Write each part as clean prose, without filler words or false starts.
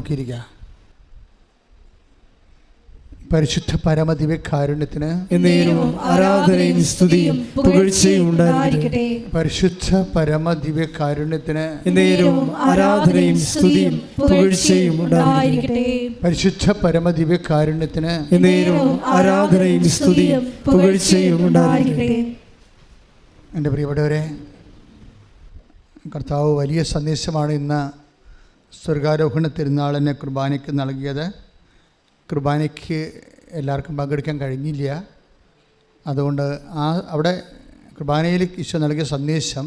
നോക്കിയിരിക്കുക. പരിശുദ്ധ പരമദിവ്യകാരുണ്യത്തിന് ആരാധനയും സ്തുതിയും പുകഴ്ചയും ഉണ്ടായിരിക്കട്ടെ. പരിശുദ്ധ പരമദിവ്യകാരുണ്യത്തിന് ആരാധനയും സ്തുതിയും പുകഴ്ചയും ഉണ്ടായിരിക്കട്ടെ. പരിശുദ്ധ പരമദിവ്യകാരുണ്യത്തിന് ആരാധനയും സ്തുതിയും പുകഴ്ചയും ഉണ്ടായിരിക്കട്ടെ. എൻ്റെ പ്രിയപ്പെട്ടവരെ, കർത്താവ് വലിയ സന്ദേശമാണ് ഇന്ന് സ്വർഗാരോഹണ തിരുനാളിനെ കുർബാനയ്ക്ക് നൽകിയത്. കുർബാനയ്ക്ക് എല്ലാവർക്കും പങ്കെടുക്കാൻ കഴിഞ്ഞില്ല. അതുകൊണ്ട് അവിടെ കുർബാനയിൽ ഈശോ നൽകിയ സന്ദേശം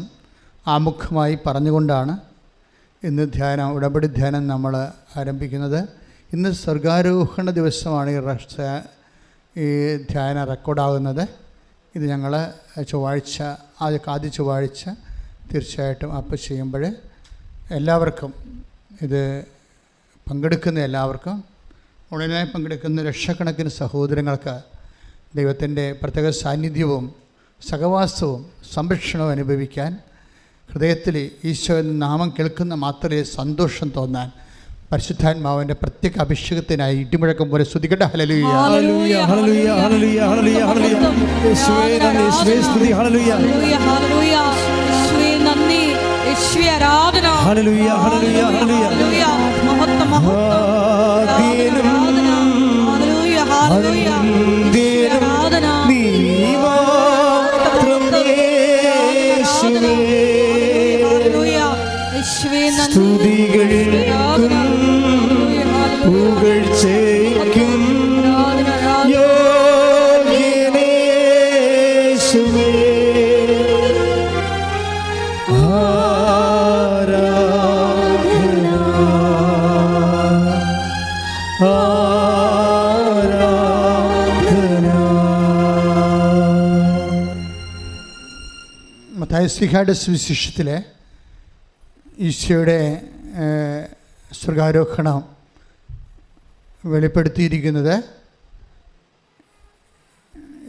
ആമുഖമായി പറഞ്ഞുകൊണ്ടാണ് ഇന്ന് ഉടമ്പടി ധ്യാനം നമ്മൾ ആരംഭിക്കുന്നത്. ഇന്ന് സ്വർഗാരോഹണ ദിവസമാണ് ഈ ധ്യാനം റെക്കോർഡാകുന്നത്. ഇത് ഞങ്ങൾ ആദ്യ ചൊവ്വാഴ്ച തീർച്ചയായിട്ടും അപ്പ് ചെയ്യുമ്പോൾ എല്ലാവർക്കും, ഇത് പങ്കെടുക്കുന്ന എല്ലാവർക്കും, ഉടനായി പങ്കെടുക്കുന്ന ലക്ഷക്കണക്കിന് സഹോദരങ്ങൾക്ക് ദൈവത്തിൻ്റെ പ്രത്യേക സാന്നിധ്യവും സഹവാസവും സംരക്ഷണവും അനുഭവിക്കാൻ, ഹൃദയത്തിൽ ഈശോ എന്ന നാമം കേൾക്കുന്ന മാത്രമേ സന്തോഷം തോന്നാൻ പരിശുദ്ധാത്മാവിൻ്റെ പ്രത്യേക അഭിഷേകത്തിനായി ഇടിമുഴക്കം പോലെ സ്തുതിക്കട്ടെ. ഹല്ലേലൂയ, ഹല്ലേലൂയ, ഹല്ലേലൂയ, ഹല്ലേലൂയ, ഹല്ലേലൂയ, ഹല്ലേലൂയ. യേശുവേ നന്ദി, യേശുവേ സ്തുതി. ഹല്ലേലൂയ, ഹല്ലേലൂയ, ഹല്ലേലൂയ. യേശുവേ നന്ദി, യേശുവേ ആരാധന. ഹല്ലേലൂയ, ഹല്ലേലൂയ, ഹല്ലേലൂയ, ഹല്ലേലൂയ. മഹത്വം, മഹത്വം. ഹല്ലേലൂയ, ഹല്ലേലൂയ. ആരാധന. ഹല്ലേലൂയ. യേശുവേ നന്ദി. സ്തുതികൾക്കും പുകഴ്ചയ്ക്കും യോഗ്യനേ യേശുവേ. മത്തായിയുടെ സുവിശേഷത്തിലെ ഈശോയുടെ സ്വർഗാരോഹണം വെളിപ്പെടുത്തിയിരിക്കുന്നത്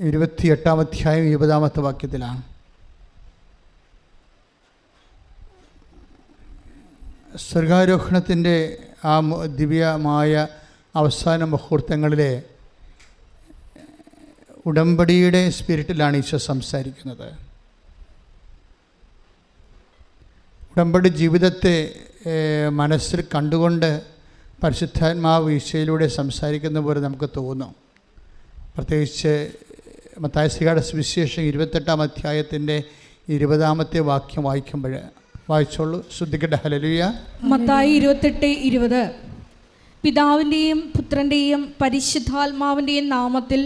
28-ാം അധ്യായം 20-ാമത്തെ വാക്യത്തിലാണ്. സ്വർഗാരോഹണത്തിൻ്റെ ആ ദിവ്യമായ അവസാന മുഹൂർത്തങ്ങളിലെ ഉടമ്പടിയുടെ സ്പിരിറ്റിലാണ് ഈശോ സംസാരിക്കുന്നത്. ഉടമ്പടി ജീവിതത്തെ മനസ്സിൽ കണ്ടുകൊണ്ട് പരിശുദ്ധാത്മാവ് ഈശോയിലൂടെ സംസാരിക്കുന്ന പോലെ നമുക്ക് തോന്നും. പ്രത്യേകിച്ച് മത്തായിയുടെ സുവിശേഷം 28-ാം അധ്യായത്തിൻ്റെ 20-ാമത്തെ വാക്യം വായിക്കുമ്പോൾ വായിച്ചോളൂ, ശ്രദ്ധിക്കട്ടെ. ഹല്ലേലൂയ. മത്തായി 28:20. പിതാവിൻ്റെയും പുത്രൻ്റെയും പരിശുദ്ധാത്മാവിൻ്റെയും നാമത്തിൽ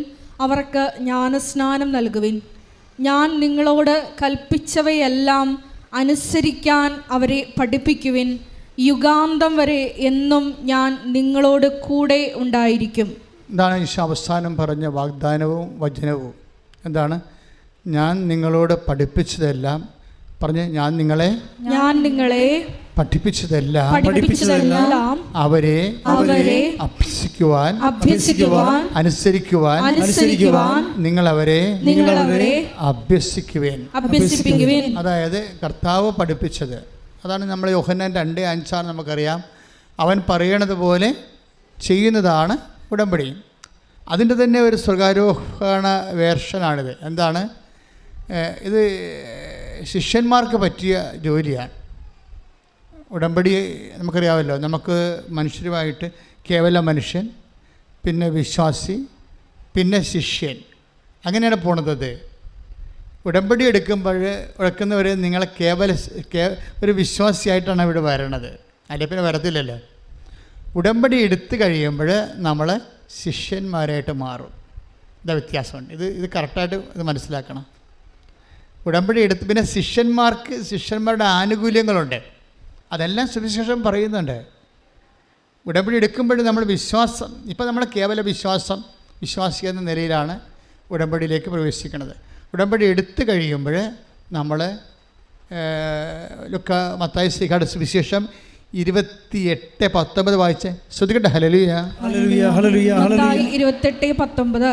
അവർക്ക് ജ്ഞാനസ്നാനം നൽകുവിൻ. ഞാൻ നിങ്ങളോട് കൽപ്പിച്ചവയെല്ലാം അനുസരിക്കാൻ അവരെ പഠിപ്പിക്കുവിൻ. യുഗാന്തം വരെ എന്നും ഞാൻ നിങ്ങളോട് കൂടെ ഉണ്ടായിരിക്കും. എന്താണ് ഈശോ അവസാനം പറഞ്ഞ വാഗ്ദാനവും വചനവും? എന്താണ്? ഞാൻ നിങ്ങളോട് പഠിപ്പിച്ചതെല്ലാം പറഞ്ഞ് ഞാൻ നിങ്ങളെ പഠിപ്പിച്ചതെല്ലാം അവരെ അഭ്യസിക്കുവാൻ അനുസരിക്കുവാൻ നിങ്ങളവരെ അഭ്യസിക്കുവേൻ. അതായത് കർത്താവ് പഠിപ്പിച്ചത് അതാണ്. നമ്മൾ യോഹന്നാൻ 2:5 നമുക്കറിയാം. അവൻ പറയണത് പോലെ ചെയ്യുന്നതാണ് ഉടമ്പടി. അതിൻ്റെ തന്നെ ഒരു സ്വർഗാരോഹണ വേർഷനാണിത്. എന്താണ് ഇത്? ശിഷ്യന്മാർക്ക് പറ്റിയ ജോലിയാണ്. ഉടമ്പടി നമുക്കറിയാമല്ലോ. നമുക്ക് മനുഷ്യരുമായിട്ട് കേവല മനുഷ്യൻ, പിന്നെ വിശ്വാസി, പിന്നെ ശിഷ്യൻ, അങ്ങനെയാണ് പോണത്. ഉടമ്പടി എടുക്കുന്നവർ നിങ്ങളെ ഒരു വിശ്വാസിയായിട്ടാണ് ഇവിടെ വരണത്, അല്ലെ പിന്നെ വരത്തില്ലല്ലോ. ഉടമ്പടി എടുത്തു കഴിയുമ്പോൾ നമ്മൾ ശിഷ്യന്മാരായിട്ട് മാറും. ഇതാ വ്യത്യാസമുണ്ട്. ഇത് കറക്റ്റായിട്ട് ഇത് മനസ്സിലാക്കണം. ഉടമ്പടി എടുത്ത് പിന്നെ ശിഷ്യന്മാരുടെ ആനുകൂല്യങ്ങളുണ്ട്. അതെല്ലാം സുവിശേഷം പറയുന്നുണ്ട്. ഉടമ്പടി എടുക്കുമ്പോൾ നമ്മൾ വിശ്വാസം, ഇപ്പം നമ്മൾ കേവല വിശ്വാസി എന്ന നിലയിലാണ് ഉടമ്പടിയിലേക്ക് പ്രവേശിക്കുന്നത്. ഉടമ്പടി എടുത്തു കഴിയുമ്പോൾ നമ്മൾ മത്തായിയുടെ സുവിശേഷം 28:19 വായിച്ച് ശ്രദ്ധിക്കട്ടെ. ഹല്ലേലൂയ, ഹല്ലേലൂയ, ഹല്ലേലൂയ, ഹല്ലേലൂയ. 28:19.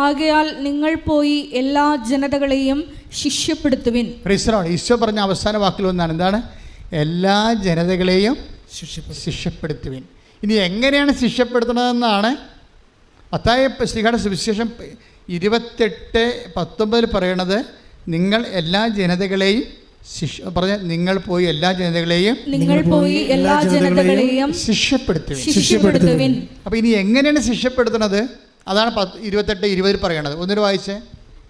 ആകയാൽ നിങ്ങൾ പോയി എല്ലാ ജനതകളെയും ശിഷ്യപ്പെടുത്തുവിൻ. ഈശോ പറഞ്ഞ അവസാന വാക്കിൽ ഒന്നാണ്. എന്താണ്? എല്ലാ ജനതകളെയും ശിഷ്യപ്പെടുത്തുവിൻ. ഇനി എങ്ങനെയാണ് ശിക്ഷപ്പെടുത്തുന്നതെന്നാണ് മത്തായി ശ്ലീഹായുടെ സുവിശേഷം 28:19 പറയണത്. നിങ്ങൾ എല്ലാ ജനതകളെയും നിങ്ങൾ പോയി എല്ലാ ജനതകളെയും ശിക്ഷപ്പെടുത്തുവിൻ. അപ്പോൾ ഇനി എങ്ങനെയാണ് ശിക്ഷപ്പെടുത്തുന്നത്? അതാണ് 28:20 പറയണത്. ഒന്നൊരു വായിച്ചേ.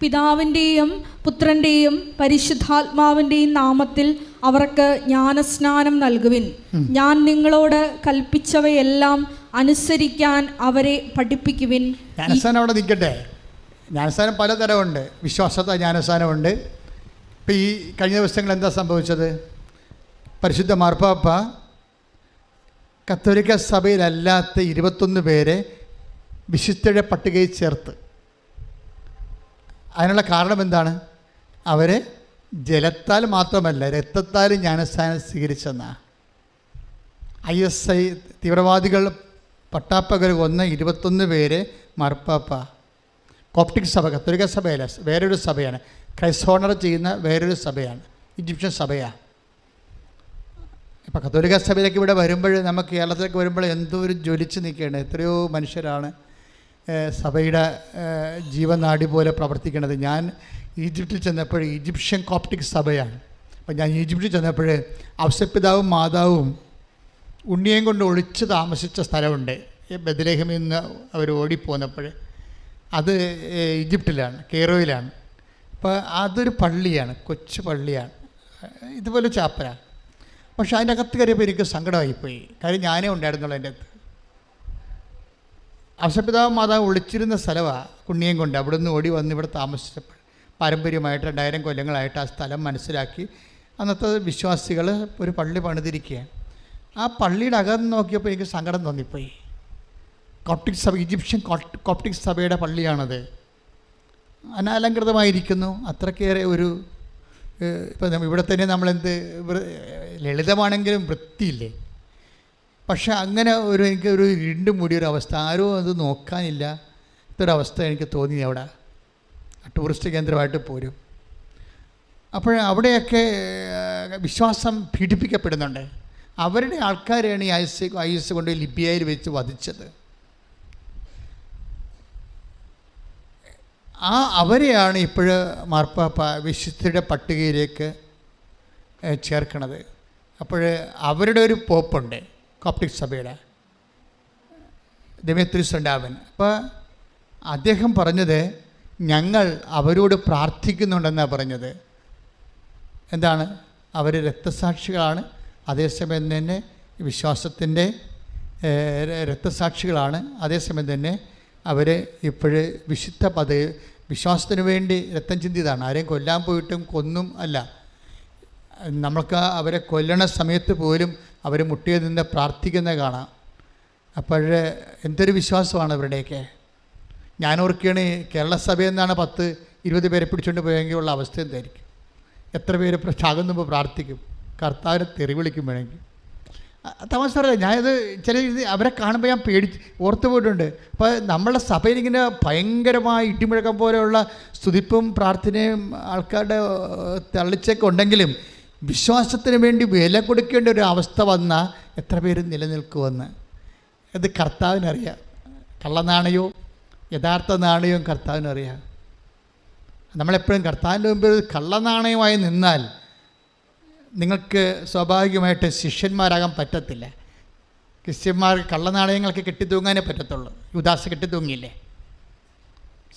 പിതാവിൻ്റെയും പുത്രൻ്റെയും പരിശുദ്ധാത്മാവിൻ്റെയും നാമത്തിൽ അവർക്ക് ജ്ഞാനസ്നാനം നൽകുവിൻ. ഞാൻ നിങ്ങളോട് കൽപ്പിച്ചവയെല്ലാം അനുസരിക്കാൻ അവരെ പഠിപ്പിക്കുവിൻ. ജ്ഞാനസ്നാനം അവിടെ നിൽക്കട്ടെ. ജ്ഞാനസ്നാനം പലതരമുണ്ട്. വിശ്വാസത്തെ ജ്ഞാനസ്നാനമുണ്ട്. ഇപ്പം ഈ കഴിഞ്ഞ ദിവസങ്ങൾ എന്താ സംഭവിച്ചത്? പരിശുദ്ധ മാർപ്പാപ്പ കത്തോലിക്ക സഭയിലല്ലാത്ത 21 പേരെ വിശുദ്ധയുടെ പട്ടികയിൽ ചേർത്ത്. അതിനുള്ള കാരണം എന്താണ്? അവർ ജലത്താൽ മാത്രമല്ല രക്തത്താലും ജ്ഞാനസ്നാനം സ്വീകരിച്ചെന്നാണ്. ISI തീവ്രവാദികൾ പട്ടാപ്പകൽ കൊന്ന 21 പേരെ മാർപ്പാപ്പ, കോപ്റ്റിക് സഭ, കത്തോലിക്ക സഭയല്ല, വേറൊരു സഭയാണ്, ക്രൈസ്തോണർ ചെയ്യുന്ന വേറൊരു സഭയാണ്, ഈജിപ്ഷ്യൻ സഭയാണ്. ഇപ്പം കത്തോലിക്ക സഭയിലേക്ക് ഇവിടെ വരുമ്പോൾ, നമുക്ക് കേരളത്തിലേക്ക് വരുമ്പോൾ എന്തോ ഒരു ജ്വലിച്ച് നിൽക്കുകയാണ്. എത്രയോ മനുഷ്യരാണ് സഭയുടെ ജീവനാടി പോലെ പ്രവർത്തിക്കുന്നത്. ഞാൻ ഈജിപ്തിൽ ചെന്നപ്പോൾ ഈജിപ്ഷ്യൻ കോപ്റ്റിക് സഭയാണ്. അപ്പം ഞാൻ ഈജിപ്തിൽ ചെന്നപ്പോൾ ഔസപിതാവും മാതാവും ഉണ്ണിയേയും കൊണ്ട് ഒളിച്ച് താമസിച്ച സ്ഥലമുണ്ട്. ബെത്ലഹേമിൽ നിന്ന് അവർ ഓടിപ്പോന്നപ്പോൾ അത് ഈജിപ്തിലാണ്, കെയ്റോയിലാണ്. അപ്പോൾ അതൊരു പള്ളിയാണ്, കൊച്ചു പള്ളിയാണ്, ഇതുപോലെ ചാപ്പലാണ്. പക്ഷെ അതിൻ്റെ അകത്ത് കയറിയപ്പോൾ എനിക്ക് സങ്കടമായിപ്പോയി. കാര്യം ഞാനേ ഉണ്ടായിരുന്നുള്ളൂ എൻ്റെ അകത്ത്. ഔസപിതാവും മാതാവ് ഒളിച്ചിരുന്ന സ്ഥലമാണ് കുണ്ണിയും കൊണ്ട്. അവിടെ നിന്ന് ഓടി വന്ന് ഇവിടെ താമസിച്ചപ്പോൾ പാരമ്പര്യമായിട്ട് 2000 കൊല്ലങ്ങളായിട്ട് ആ സ്ഥലം മനസ്സിലാക്കി അന്നത്തെ വിശ്വാസികൾ ഒരു പള്ളി പണിതിരിക്കുകയാണ്. ആ പള്ളിയുടെ അകം നോക്കിയപ്പോൾ എനിക്ക് സങ്കടം തോന്നിപ്പോയി. കോപ്റ്റിക് സഭ, ഈജിപ്ഷ്യൻ കോപ്റ്റിക് സഭയുടെ പള്ളിയാണത്. അനാലങ്കൃതമായിരിക്കുന്നു. അത്രക്കേറെ ഒരു ഇപ്പം ഇവിടെ തന്നെ നമ്മളെന്ത് ലളിതമാണെങ്കിലും വൃത്തിയില്ലേ. പക്ഷെ അങ്ങനെ എനിക്കൊരു ഇരുണ്ട് മൂടിയൊരവസ്ഥ, ആരും അത് നോക്കാനില്ല ഇതൊരവസ്ഥ എനിക്ക് തോന്നി. അവിടെ ടൂറിസ്റ്റ് കേന്ദ്രമായിട്ട് പോരും. അപ്പോൾ അവിടെയൊക്കെ വിശ്വാസം പീഡിപ്പിക്കപ്പെടുന്നുണ്ട്. അവരുടെ ആൾക്കാരെയാണ് ഈ IS കൊണ്ട് ലിബിയയിൽ വെച്ച് വധിച്ചത്. അവരെയാണ് ഇപ്പോൾ മാർപ്പാപ്പ വിശുദ്ധരുടെ പട്ടികയിലേക്ക് ചേർക്കണത്. അപ്പോൾ അവരുടെ ഒരു പോപ്പുണ്ട് കോപ്റ്റിക് സഭയുടെ, ദിമിത്രിയോസ് രണ്ടാമൻ. അപ്പോൾ അദ്ദേഹം പറഞ്ഞത് ഞങ്ങൾ അവരോട് പ്രാർത്ഥിക്കുന്നുണ്ടെന്നാണ് പറഞ്ഞത്. എന്താണ്? അവർ രക്തസാക്ഷികളാണ്, അതേസമയം തന്നെ വിശ്വാസത്തിൻ്റെ രക്തസാക്ഷികളാണ്, അതേസമയം തന്നെ അവർ ഇപ്പോഴ് വിശുദ്ധ വിശ്വാസത്തിന് വേണ്ടി രക്തം ചിന്തിയതാണ്. ആരെയും കൊല്ലാൻ പോയിട്ടും കൊന്നും അല്ല. നമ്മൾക്ക് അവരെ കൊല്ലണ സമയത്ത് പോലും അവർ മുട്ടിയിൽ നിന്ന് പ്രാർത്ഥിക്കുന്നത് കാണാം. അപ്പോൾ എന്തൊരു വിശ്വാസമാണ് അവരുടെയൊക്കെ. ഞാൻ ഓർക്കുകയാണ്, കേരള സഭയിൽ നിന്നാണ് 10-20 പേരെ പിടിച്ചുകൊണ്ട് പോയെങ്കിൽ ഉള്ള അവസ്ഥ എന്തായിരിക്കും? എത്ര പേര് ചാകുമ്പോൾ പ്രാർത്ഥിക്കും, കർത്താവിനെ തെറി വിളിക്കും വേണമെങ്കിൽ. തമാശ പറയാം. ഞാനിത് അവരെ കാണുമ്പോൾ ഞാൻ ഓർത്തു പോയിട്ടുണ്ട്. അപ്പോൾ നമ്മളെ സഭയിലിങ്ങനെ ഭയങ്കരമായ ഇടിമുഴക്കം പോലെയുള്ള സ്തുതിപ്പും പ്രാർത്ഥനയും ആൾക്കാരുടെ തള്ളിച്ചൊക്കെ ഉണ്ടെങ്കിലും വിശ്വാസത്തിന് വേണ്ടി വില കൊടുക്കേണ്ട ഒരു അവസ്ഥ വന്നാൽ എത്ര പേര് നിലനിൽക്കുമെന്ന് അത് കർത്താവിനറിയാം. കള്ളനാണയോ യഥാർത്ഥ നാണയവും കർത്താവിനറിയാം. നമ്മളെപ്പോഴും കർത്താവിൻ്റെ മുമ്പിൽ കള്ളനാണയമായി നിന്നാൽ നിങ്ങൾക്ക് സ്വാഭാവികമായിട്ട് ശിഷ്യന്മാരാകാൻ പറ്റത്തില്ല. ക്രിസ്ത്യന്മാർ കള്ളനാണയങ്ങൾക്ക് കെട്ടിത്തൂങ്ങാനേ പറ്റത്തുള്ളൂ. യുദാസ് കെട്ടിത്തൂങ്ങിയില്ലേ?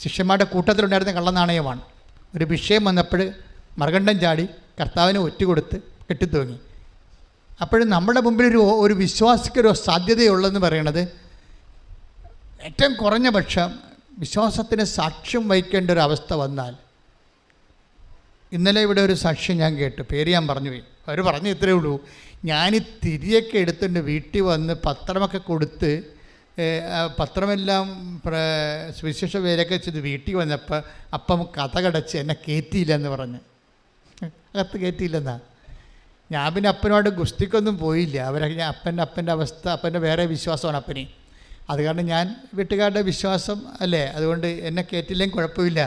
ശിഷ്യന്മാരുടെ കൂട്ടത്തിലുണ്ടായിരുന്ന കള്ളനാണയമാണ്. ഒരു വിഷയം വന്നപ്പോൾ മറുകണ്ഠം ചാടി കർത്താവിനെ ഒറ്റുകൊടുത്ത് കെട്ടിത്തൂങ്ങി. അപ്പോഴും നമ്മുടെ മുമ്പിൽ ഒരു വിശ്വാസിക്കൊരു സാധ്യതയുള്ളതെന്ന് പറയണത് ഏറ്റവും കുറഞ്ഞ പക്ഷം വിശ്വാസത്തിന് സാക്ഷ്യം വഹിക്കേണ്ട ഒരു അവസ്ഥ വന്നാൽ. ഇന്നലെ ഇവിടെ ഒരു സാക്ഷ്യം ഞാൻ കേട്ടു, പേര് ഞാൻ പറഞ്ഞുപോയി. അവർ പറഞ്ഞു ഇത്രയേ ഉള്ളൂ, ഞാൻ തിരിയൊക്കെ എടുത്തുകൊണ്ട് വീട്ടിൽ വന്ന് പത്രമൊക്കെ കൊടുത്ത് പത്രമെല്ലാം സുവിശേഷ വേലൊക്കെ ചെയ്ത് വീട്ടിൽ വന്നപ്പോൾ അപ്പം കഥ കടച്ച് എന്നെ കയറ്റിയില്ലെന്ന് പറഞ്ഞ്, അകത്ത് കയറ്റിയില്ലെന്നാ. ഞാൻ പിന്നെ അപ്പനോട് ഗുസ്തിക്കൊന്നും പോയില്ല. അവരൊക്കെ അപ്പൻ്റെ അവസ്ഥ, അപ്പൻ്റെ വേറെ വിശ്വാസമാണ് അപ്പന്. അത് കാരണം ഞാൻ വീട്ടുകാരുടെ വിശ്വാസം അല്ലേ, അതുകൊണ്ട് എന്നെ കയറ്റില്ലെങ്കിൽ കുഴപ്പമില്ല,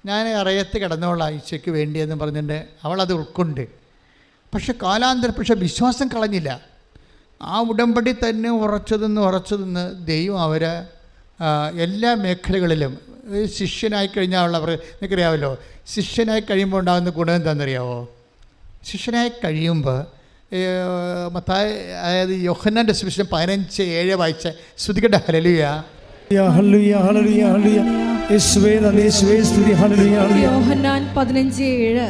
ഞാൻ അറിയത്ത് കിടന്നോളാം ഈശോയ്ക്ക് വേണ്ടിയെന്ന് പറഞ്ഞിട്ട് അവളത് ഉൾക്കൊണ്ട്. പക്ഷെ കാലാന്തരം വിശ്വാസം കളഞ്ഞില്ല. ആ ഉടമ്പടി തന്നെ ഉറച്ചു നിന്ന് ദൈവം അവരെ എല്ലാ മേഖലകളിലും ശിഷ്യനായി കഴിഞ്ഞാലുള്ളവർ നിനക്കറിയാമല്ലോ, ശിഷ്യനായി കഴിയുമ്പോൾ ഉണ്ടാകുന്ന ഗുണം എന്താണെന്നറിയാമോ? ശിഷ്യനായി കഴിയുമ്പോൾ അതായത് യോഹന്നാൻ്റെ സുവിശേഷം 15:7 വായിച്ച ശ്രുതികട്ടെ. ഹല്ലേലൂയ. യോഹന്നാൻ 15:7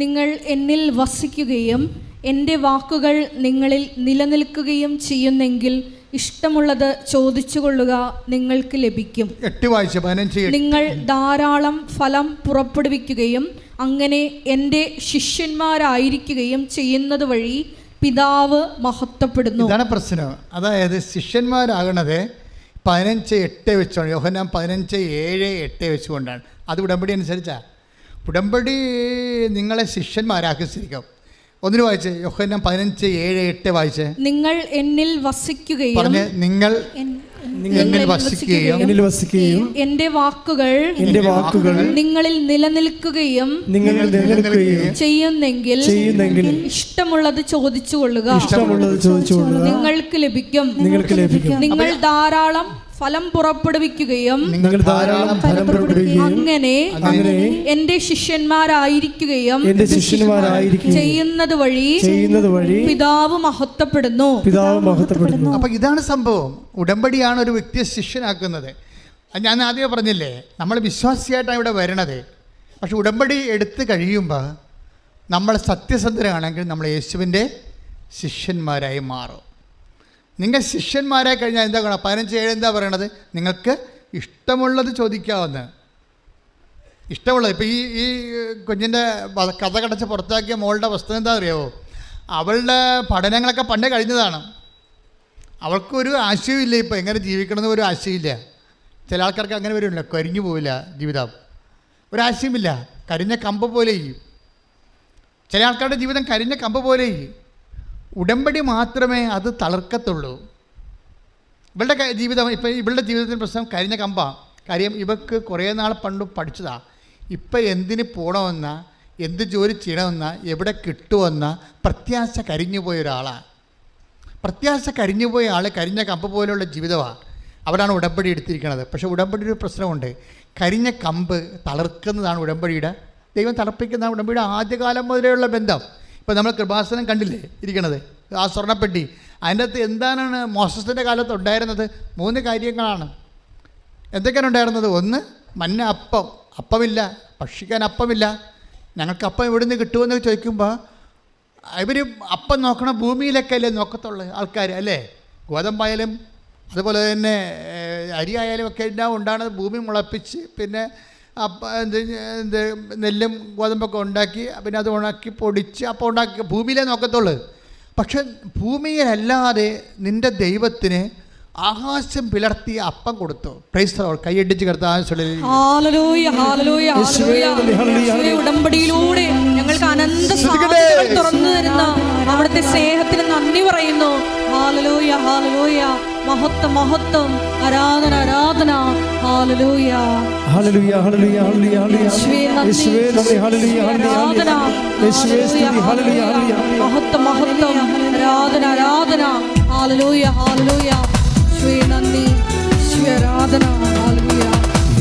നിങ്ങൾ എന്നിൽ വസിക്കുകയും എൻ്റെ വാക്കുകൾ നിങ്ങളിൽ നിലനിൽക്കുകയും ചെയ്യുന്നെങ്കിൽ ഇഷ്ടമുള്ളത് ചോദിച്ചുകൊള്ളുക, നിങ്ങൾക്ക് ലഭിക്കും. 8 വായിച്ച 15. നിങ്ങൾ ധാരാളം ഫലം പുറപ്പെടുവിക്കുകയും അങ്ങനെ എൻ്റെ ശിഷ്യന്മാരായിരിക്കുകയും ചെയ്യുന്നത് വഴി പിതാവ് മഹത്വപ്പെടുന്നു. ഇതാണ് പ്രശ്നം. അതായത് ശിഷ്യന്മാരാകണത് 15:8 വെച്ചാണ്. യോഹന്നാൻ 15:7-8 വെച്ചുകൊണ്ടാണ്. അത് ഉടമ്പടി അനുസരിച്ചാണ്. ഉടമ്പടി നിങ്ങളെ ശിഷ്യന്മാരാക്കി സ്ഥിരിക്കും. ഒന്നിന് വായിച്ചേ, യോഹന്നാൻ 15:7-8 വായിച്ചേ. നിങ്ങൾ എന്നിൽ വസിക്കുകയും പറഞ്ഞ് നിങ്ങൾ എന്നിൽ വസിക്കുകയും എൻ്റെ വാക്കുകൾ നിങ്ങളിൽ നിലനിൽക്കുകയും ചെയ്യുന്നെങ്കിൽ ഇഷ്ടമുള്ളത് ചോദിച്ചുകൊള്ളുക, നിങ്ങൾക്ക് ലഭിക്കും. നിങ്ങൾ ധാരാളം ഫലം പുറപ്പെടുവിക്കുകയും അങ്ങനെ എന്റെ ശിഷ്യന്മാരായിരിക്കുകയും ചെയ്യുന്നത് വഴി പിതാവ് മഹത്വപ്പെടുന്നു. അപ്പൊ ഇതാണ് സംഭവം. ഉടമ്പടിയാണ് ഒരു വ്യക്തിയെ ശിഷ്യനാക്കുന്നത്. ഞാൻ ആദ്യമേ പറഞ്ഞില്ലേ, നമ്മൾ വിശ്വാസിയായിട്ടാണ് ഇവിടെ വരണത്. പക്ഷെ ഉടമ്പടി എടുത്ത് കഴിയുമ്പോൾ നമ്മൾ സത്യസന്ധരാണെങ്കിൽ നമ്മൾ യേശുവിൻ്റെ ശിഷ്യന്മാരായി മാറും. നിങ്ങൾ ശിഷ്യന്മാരായി കഴിഞ്ഞാൽ എന്താ കാണാം? 15:7 എന്താ പറയണത്? നിങ്ങൾക്ക് ഇഷ്ടമുള്ളത് ചോദിക്കാവുന്ന. ഇഷ്ടമുള്ളത്. ഇപ്പോൾ ഈ കുഞ്ഞിൻ്റെ കഥ കടച്ച് പുറത്താക്കിയ മോളുടെ അവസ്ഥ എന്താ അറിയാമോ? അവളുടെ പഠനങ്ങളൊക്കെ പണ്ടേ കഴിഞ്ഞതാണ്. അവൾക്കൊരു ആശയമില്ല, ഇപ്പോൾ എങ്ങനെ ജീവിക്കണമെന്ന് ഒരു ആശയമില്ല. ചില ആൾക്കാർക്ക് അങ്ങനെ വരുമല്ലോ, കരിഞ്ഞു പോവില്ല ജീവിതം, ഒരാശയമില്ല, കരിഞ്ഞ കമ്പ് പോലെ. ചില ആൾക്കാരുടെ ജീവിതം കരിഞ്ഞ കമ്പ് പോലെ. ഉടമ്പടി മാത്രമേ അത് തളർക്കത്തുള്ളൂ. ഇവളുടെ ജീവിതം, ഇപ്പം ഇവളുടെ ജീവിതത്തിൻ്റെ പ്രശ്നം കരിഞ്ഞ കമ്പാണ്. കാര്യം ഇവൾക്ക് കുറേ നാൾ പണ്ട് പഠിച്ചതാണ്. ഇപ്പം എന്തിന് പോകണമെന്ന, എന്ത് ജോലി ചെയ്യണമെന്ന, എവിടെ കിട്ടുമെന്ന പ്രത്യാശ കരിഞ്ഞു പോയ ഒരാളാണ്. പ്രത്യാശ കരിഞ്ഞു പോയ ആൾ കരിഞ്ഞ കമ്പ് പോലെയുള്ള ജീവിതമാണ്. അവിടാണ് ഉടമ്പടി എടുത്തിരിക്കുന്നത്. പക്ഷേ ഉടമ്പടി ഒരു പ്രശ്നമുണ്ട്. കരിഞ്ഞ കമ്പ് തളർക്കുന്നതാണ് ഉടമ്പടിയുടെ, ദൈവം തളർപ്പിക്കുന്നതാണ് ഉടമ്പടിയുടെ ആദ്യകാലം മുതലെയുള്ള ബന്ധം. ഇപ്പോൾ നമ്മൾ കൃപാസനം കണ്ടില്ലേ ഇരിക്കണത്, ആ സ്വർണ്ണപ്പെട്ടി. അതിൻ്റെ അകത്ത് എന്താണ് മോസസിൻ്റെ കാലത്ത് ഉണ്ടായിരുന്നത്? 3 കാര്യങ്ങളാണ്. എന്തൊക്കെയാണ് ഉണ്ടായിരുന്നത്? 1, മന്ന അപ്പം. അപ്പമില്ല, ഭക്ഷിക്കാൻ അപ്പമില്ല. ഞങ്ങൾക്ക് അപ്പം എവിടെ നിന്ന് കിട്ടുമെന്ന് ചോദിക്കുമ്പോൾ ഇവർ അപ്പം നോക്കണം ഭൂമിയിലൊക്കെ അല്ലേ നോക്കത്തുള്ളൂ ആൾക്കാർ, അല്ലേ? ഗോതമ്പായാലും അതുപോലെ തന്നെ അരി ആയാലും ഒക്കെ എല്ലാം ഉണ്ടാകുന്നത് ഭൂമി മുളപ്പിച്ച്, പിന്നെ നെല്ലും ഗോതമ്പൊക്കെ ഉണ്ടാക്കി, പിന്നെ അത് ഉണക്കി പൊടിച്ച് അപ്പം ഉണ്ടാക്കി ഭൂമിയിലേ നോക്കത്തുള്ളൂ. പക്ഷെ ഭൂമിയിലല്ലാതെ നിൻ്റെ ദൈവത്തിന് ആകാശം പിളർത്തിയ അപ്പം കൊടുത്തു. Praise the Lord. കൈയടിച്ച് ഉടമ്പടിയിലൂടെ ഞങ്ങൾക്ക് അനന്ത സാധ്യതകൾ തുറന്നു തരുന്ന അവിടുത്തെ സ്നേഹത്തിന് നന്ദി പറയുന്നു. ഹല്ലേലൂയ, ഹല്ലേലൂയ. മഹത്വം, മഹത്വം. ആരാധന, ആരാധന. ഹല്ലേലൂയ, ഹല്ലേലൂയ, ഹല്ലേലൂയ, ഹല്ലേലൂയ. യേശുവേ നന്ദി. ഹല്ലേലൂയ, ആരാധന. യേശുവേ സ്തുതി. ഹല്ലേലൂയ, ഹല്ലേലൂയ. മഹത്വം, മഹത്വം. ആരാധന, ആരാധന. ഹല്ലേലൂയ, ഹല്ലേലൂയ. യേശുവേ നന്ദി, യേശുവേ ആരാധന. ഹല്ലേലൂയ.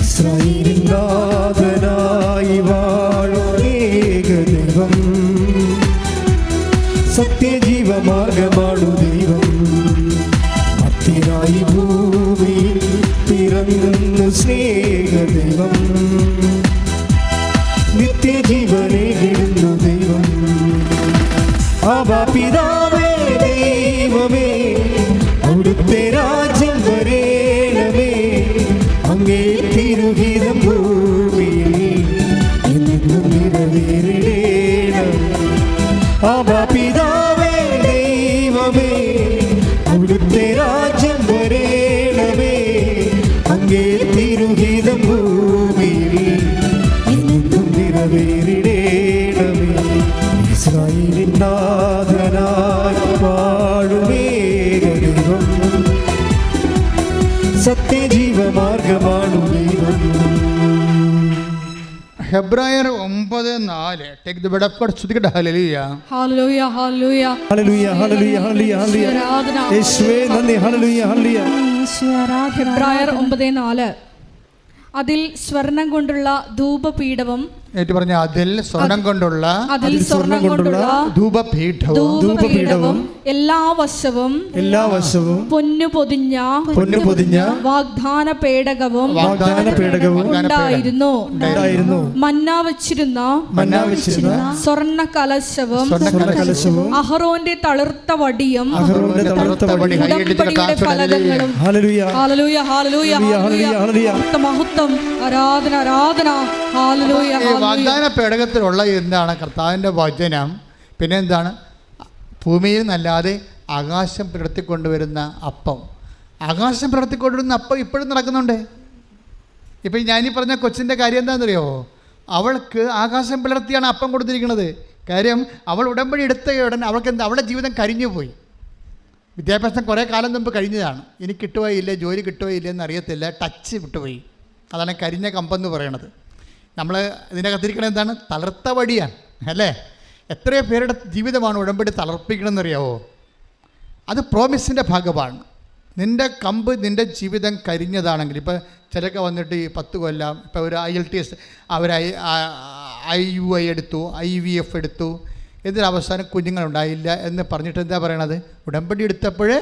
ഇസ്രായേലിൻ നാഥനായി വാഴും ഏകദൈവം, സത്യജീവമാർഗമാണു ദൈവം. ഭക്തനായി ഭൂമിയിൽ പിറന്നു സ്നേഹദൈവം, നിത്യജീവനേകിടുന്നു ദൈവം. പിതാവേ ദൈവമേ, അവിടുത്തെ രാജ്യം വരേണമേ, അങ്ങേ തിരുഹിതം ഭൂമിയിൽ എന്നും നിറവേറേണം. പിതാവേ ദൈവമേ, അവിടുത്തെ രാജ്യം വരേണമേ, അങ്ങേ തിരുഹിതം ഭൂമിയിൽ എന്നും നിറവേറിടേണമേ. ഇസ്രായേലിൻ നാഥനായി വാഴുമേകദൈവം, സത്യജീവമാർഗമാണു ദൈവം. ഹെബ്രായർ 9:4. Take the word of God. സ്തുതിക്കട്ടെ. ഹല്ലേലൂയ. ഹല്ലേലൂയ ഹല്ലേലൂയ ഹല്ലേലൂയ ഹല്ലേലൂയ ഹല്ലേലൂയ ഹല്ലേലൂയ. യേശുവേ നന്ദി. ഹല്ലേലൂയ ഹല്ലേലൂയ. ഹെബ്രായർ 9:4. അതിൽ സ്വർണം കൊണ്ടുള്ള ധൂപപീഠവും, ഏറ്റു പറഞ്ഞ അതിൽ സ്വർണം കൊണ്ടുള്ള ധൂപപീഠവും എല്ലാ വശവും പൊന്നു പൊതിഞ്ഞ വാഗ്ദാന പേടകവും ഉണ്ടായിരുന്നു. മന്ന വച്ചിരുന്ന സ്വർണ്ണ കലശവും അഹറോന്റെ തളിർത്ത വടിയും ഉടമ്പടിയുടെ പലകങ്ങളും. ഹല്ലേലൂയ ഹല്ലേലൂയ ഹല്ലേലൂയ. മഹത്വം, ആരാധന ആരാധന. ഹല്ലേലൂയ. വാഗ്ദാന പേടകത്തിലുള്ള എന്താണ്? കർത്താവിൻ്റെ വചനം. പിന്നെ എന്താണ്? ഭൂമിയിൽ നിന്നല്ലാതെ ആകാശം പിളർത്തിക്കൊണ്ടുവരുന്ന അപ്പം. ആകാശം പിളർത്തിക്കൊണ്ടുവരുന്ന അപ്പം ഇപ്പോഴും നടക്കുന്നുണ്ട്. ഇപ്പം ഞാനീ പറഞ്ഞ കൊച്ചിൻ്റെ കാര്യം എന്താണെന്നറിയോ? അവൾക്ക് ആകാശം പിളർത്തിയാണ് അപ്പം കൊടുത്തിരിക്കുന്നത്. കാര്യം അവൾ ഉടമ്പടി എടുത്ത ഉടനെ അവൾക്ക് എന്താ, അവളുടെ ജീവിതം കരിഞ്ഞു പോയി. വിദ്യാഭ്യാസം കുറേ കാലം മുമ്പ് കഴിഞ്ഞതാണ്. ഇനി കിട്ടുകയോ ഇല്ല, ജോലി കിട്ടുകയോ ഇല്ലെന്ന് അറിയത്തില്ല, ടച്ച് വിട്ടുപോയി. അതാണ് കരിഞ്ഞ കമ്പെന്ന് പറയണത്. നമ്മൾ ഇതിനകത്തിരിക്കണത് എന്താണ്? തളർത്ത വടിയാണ് അല്ലേ? എത്രയോ പേരുടെ ജീവിതമാണ് ഉടമ്പടി തളർപ്പിക്കണമെന്നറിയാവോ? അത് പ്രോമിസിൻ്റെ ഭാഗമാണ്. നിൻ്റെ കമ്പ്, നിൻ്റെ ജീവിതം കരിഞ്ഞതാണെങ്കിൽ, ഇപ്പോൾ ചിലരൊക്കെ വന്നിട്ട് ഈ 10 കൊല്ലം, ഇപ്പോൾ ഒരു IELTS അവർ IUI എടുത്തു, IVF എടുത്തു, ഇതിനവസാനം കുഞ്ഞുങ്ങളുണ്ടായില്ല എന്ന് പറഞ്ഞിട്ട് എന്താ പറയണത്? ഉടമ്പടി എടുത്തപ്പോഴേ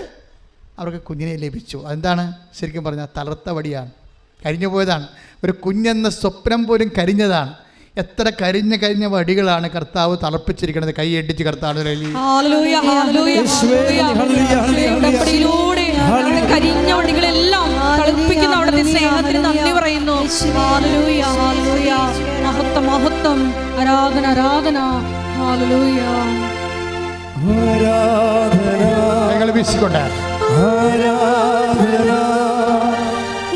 അവർക്ക് കുഞ്ഞിനെ ലഭിച്ചു. അതെന്താണ്? ശരിക്കും പറഞ്ഞാൽ തളർത്ത വടിയാണ്, കരിഞ്ഞു പോയതാണ്. ഒരു കുഞ്ഞെന്ന സ്വപ്നം പോലും കരിഞ്ഞതാണ്. എത്ര കരിഞ്ഞ വടികളാണ് കർത്താവ് തളർപ്പിച്ചിരിക്കുന്നത്. കൈ അടിച്ച് കർത്താവ് കരിഞ്ഞ വടികളെല്ലാം തളർപ്പിക്കുന്ന അവിടുത്തെ സ്നേഹത്തിന് നന്ദി പറയുന്നു. ഹല്ലേലൂയ ഹല്ലേലൂയ. മഹത്വം മഹത്വം, ആരാധന ആരാധന. ഹല്ലേലൂയ. ആരാധന വീശിക്കൊണ്ട് ആരാധന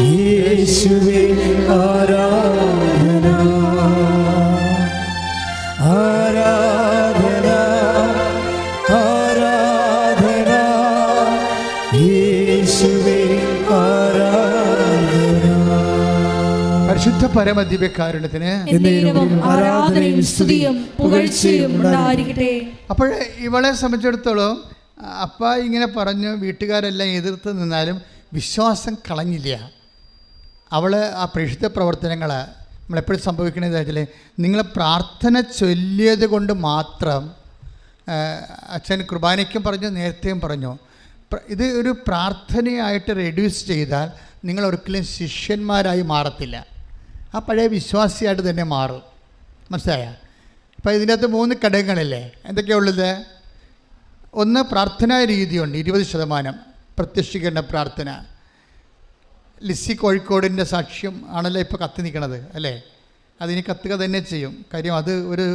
യേശുവേ ആരാധന ആരാധന ആരാധന യേശുവേ ആരാധന. പരിശുദ്ധ പരമദിവ്യകാരുണ്യത്തിന് ആരാധനയും സ്തുതിയും പുകഴ്ചയും ഉണ്ടായിരിക്കട്ടെ. അപ്പോൾ ഇവളെ സംബന്ധിച്ചിടത്തോളം അപ്പ ഇങ്ങനെ പറഞ്ഞു, വീട്ടുകാരെല്ലാം എതിർത്ത് നിന്നാലും വിശ്വാസം കളഞ്ഞില്ല. അവൾ ആ പ്രേക്ഷിത പ്രവർത്തനങ്ങൾ നമ്മളെപ്പോഴും സംഭവിക്കണമെന്ന് വെച്ചാൽ, നിങ്ങൾ പ്രാർത്ഥന ചൊല്ലിയത് കൊണ്ട് മാത്രം, അച്ഛൻ കുർബാനയ്ക്കും പറഞ്ഞു, നേരത്തെയും പറഞ്ഞു, ഇത് ഒരു പ്രാർത്ഥനയായിട്ട് റെഡ്യൂസ് ചെയ്താൽ നിങ്ങൾ ഒരിക്കലും ശിഷ്യന്മാരായി മാറത്തില്ല. ആ പഴയ വിശ്വാസിയായിട്ട് തന്നെ മാറും. മനസ്സിലായ? അപ്പോൾ ഇതിൻ്റെ അകത്ത് 3 ഘടകങ്ങളില്ലേ? എന്തൊക്കെയുള്ളത്? ഒന്ന്, പ്രാർത്ഥനാ രീതിയുണ്ട്. 20% പ്രത്യക്ഷീകരണ പ്രാർത്ഥന. ലിസി കോഴിക്കോടിൻ്റെ സാക്ഷ്യം ആണല്ലോ ഇപ്പോൾ കത്തി നിൽക്കണത് അല്ലേ? അതിനി കത്തുക തന്നെ ചെയ്യും. കാര്യം അത് ഒരു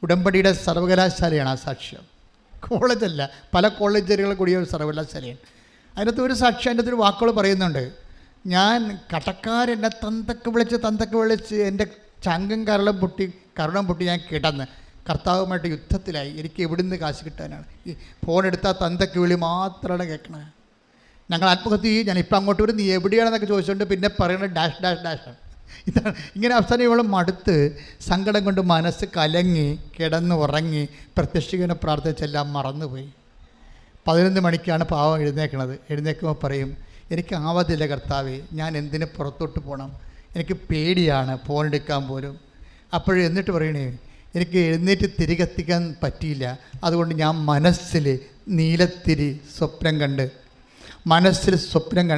ഉടമ്പടിയുടെ സർവകലാശാലയാണ് ആ സാക്ഷ്യം. കോളേജല്ല, പല കോളേജുകൾ കൂടിയ ഒരു സർവകലാശാലയാണ്. അതിനകത്ത് ഒരു സാക്ഷ്യം, അതിൻ്റെ ഒരു വാക്കുകൾ പറയുന്നുണ്ട്. ഞാൻ കടക്കാരെന്നെ തന്തക്ക് വിളിച്ച് എൻ്റെ ചങ്കം കരണം പൊട്ടി ഞാൻ കിടന്ന് കർത്താവുമായിട്ട് യുദ്ധത്തിലായി. എനിക്ക് എവിടുന്ന് കാശ് കിട്ടാനാണ്? ഈ ഫോൺ എടുത്താൽ തന്തക്ക് വിളി മാത്രമാണ് കേൾക്കണത്. ഞങ്ങൾ ആത്മഹത്യ ചെയ്യും, ഞാൻ ഇപ്പം അങ്ങോട്ട് വരും, നീ എവിടെയാണെന്നൊക്കെ ചോദിച്ചുകൊണ്ട് പിന്നെ പറയുന്നത് ഡാഷാണ്. ഇതാണ്. ഇങ്ങനെ അവസാനം ഇവൾ മടുത്ത് സങ്കടം കൊണ്ട് മനസ്സ് കലങ്ങി കിടന്ന് ഉറങ്ങി പ്രത്യക്ഷീകരണ പ്രാർത്ഥിച്ചെല്ലാം മറന്നുപോയി. 11 മണിക്കാണ് പാവം എഴുന്നേൽക്കുമ്പോൾ പറയും, എനിക്ക് ആവതില്ല കർത്താവേ, ഞാൻ എന്തിന് പുറത്തോട്ട് പോകണം, എനിക്ക് പേടിയാണ് ഫോൺ എടുക്കാൻ പോലും. അപ്പോഴും എന്നിട്ട് പറയണേ, എനിക്ക് എഴുന്നേറ്റ് തിരികെത്തിക്കാൻ പറ്റിയില്ല, അതുകൊണ്ട് ഞാൻ മനസ്സിൽ നീലത്തിരി സ്വപ്നം കണ്ട്,